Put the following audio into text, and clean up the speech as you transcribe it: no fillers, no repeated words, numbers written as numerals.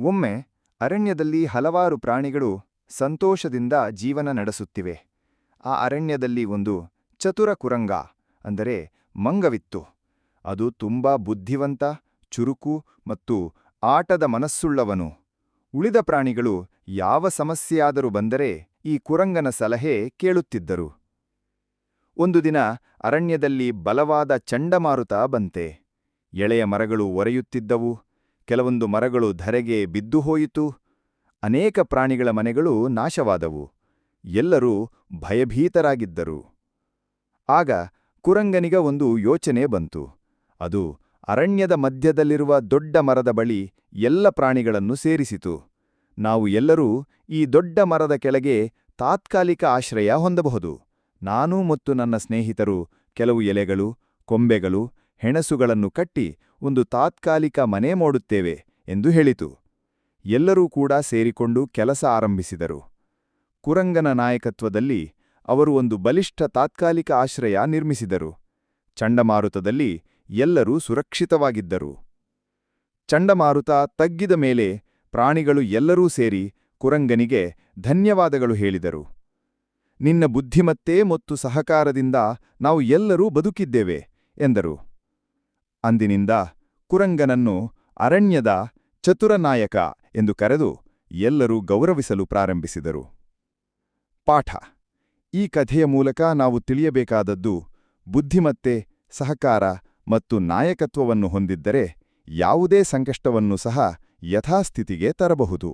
ಒಮ್ಮೆ ಅರಣ್ಯದಲ್ಲಿ ಹಲವಾರು ಪ್ರಾಣಿಗಳು ಸಂತೋಷದಿಂದ ಜೀವನ ನಡೆಸುತ್ತಿವೆ. ಆ ಅರಣ್ಯದಲ್ಲಿ ಒಂದು ಚತುರ ಕುರಂಗ, ಅಂದರೆ ಮಂಗವಿತ್ತು. ಅದು ತುಂಬಾ ಬುದ್ಧಿವಂತ, ಚುರುಕು ಮತ್ತು ಆಟದ ಮನಸ್ಸುಳ್ಳವನು. ಉಳಿದ ಪ್ರಾಣಿಗಳು ಯಾವ ಸಮಸ್ಯೆಯಾದರೂ ಬಂದರೆ ಈ ಕುರಂಗನ ಸಲಹೆ ಕೇಳುತ್ತಿದ್ದರು. ಒಂದು ದಿನ ಅರಣ್ಯದಲ್ಲಿ ಬಲವಾದ ಚಂಡಮಾರುತ ಬಂತೆ. ಎಳೆಯ ಮರಗಳು ಒರೆಯುತ್ತಿದ್ದವು, ಕೆಲವೊಂದು ಮರಗಳು ಧರೆಗೆ ಬಿದ್ದುಹೋಯಿತು, ಅನೇಕ ಪ್ರಾಣಿಗಳ ಮನೆಗಳು ನಾಶವಾದವು. ಎಲ್ಲರೂ ಭಯಭೀತರಾಗಿದ್ದರು. ಆಗ ಕುರಂಗನಿಗ ಒಂದು ಯೋಚನೆ ಬಂತು. ಅದು ಅರಣ್ಯದ ಮಧ್ಯದಲ್ಲಿರುವ ದೊಡ್ಡ ಮರದ ಬಳಿ ಎಲ್ಲ ಪ್ರಾಣಿಗಳನ್ನು ಸೇರಿಸಿತು. ನಾವು ಎಲ್ಲರೂ ಈ ದೊಡ್ಡ ಮರದ ಕೆಳಗೆ ತಾತ್ಕಾಲಿಕ ಆಶ್ರಯ ಹೊಂದಬಹುದು. ನಾನು ಮತ್ತು ನನ್ನ ಸ್ನೇಹಿತರು ಕೆಲವು ಎಲೆಗಳು, ಕೊಂಬೆಗಳು, ಹೆಣಸುಗಳನ್ನು ಕಟ್ಟಿ ಒಂದು ತಾತ್ಕಾಲಿಕ ಮನೆ ಮಾಡುತ್ತೇವೆ ಎಂದು ಹೇಳಿತು. ಎಲ್ಲರೂ ಕೂಡ ಸೇರಿಕೊಂಡು ಕೆಲಸ ಆರಂಭಿಸಿದರು. ಕುರಂಗನ ನಾಯಕತ್ವದಲ್ಲಿ ಅವರು ಒಂದು ಬಲಿಷ್ಠ ತಾತ್ಕಾಲಿಕ ಆಶ್ರಯ ನಿರ್ಮಿಸಿದರು. ಚಂಡಮಾರುತದಲ್ಲಿ ಎಲ್ಲರೂ ಸುರಕ್ಷಿತವಾಗಿದ್ದರು. ಚಂಡಮಾರುತ ತಗ್ಗಿದ ಮೇಲೆ ಪ್ರಾಣಿಗಳು ಎಲ್ಲರೂ ಸೇರಿ ಕುರಂಗನಿಗೆ ಧನ್ಯವಾದಗಳು ಹೇಳಿದರು. ನಿನ್ನ ಬುದ್ಧಿಮತ್ತೆ ಮತ್ತು ಸಹಕಾರದಿಂದ ನಾವು ಎಲ್ಲರೂ ಬದುಕಿದ್ದೇವೆ ಎಂದರು. ಅಂದಿನಿಂದ ಕುರಂಗನನ್ನು ಅರಣ್ಯದ ಚತುರ ನಾಯಕ ಎಂದು ಕರೆದು ಎಲ್ಲರೂ ಗೌರವಿಸಲು ಪ್ರಾರಂಭಿಸಿದರು. ಪಾಠ: ಈ ಕಥೆಯ ಮೂಲಕ ನಾವು ತಿಳಿಯಬೇಕಾದದ್ದು, ಬುದ್ಧಿಮತ್ತೆ, ಸಹಕಾರ ಮತ್ತು ನಾಯಕತ್ವವನ್ನು ಹೊಂದಿದ್ದರೆ ಯಾವುದೇ ಸಂಕಷ್ಟವನ್ನು ಸಹ ಯಥಾಸ್ಥಿತಿಗೆ ತರಬಹುದು.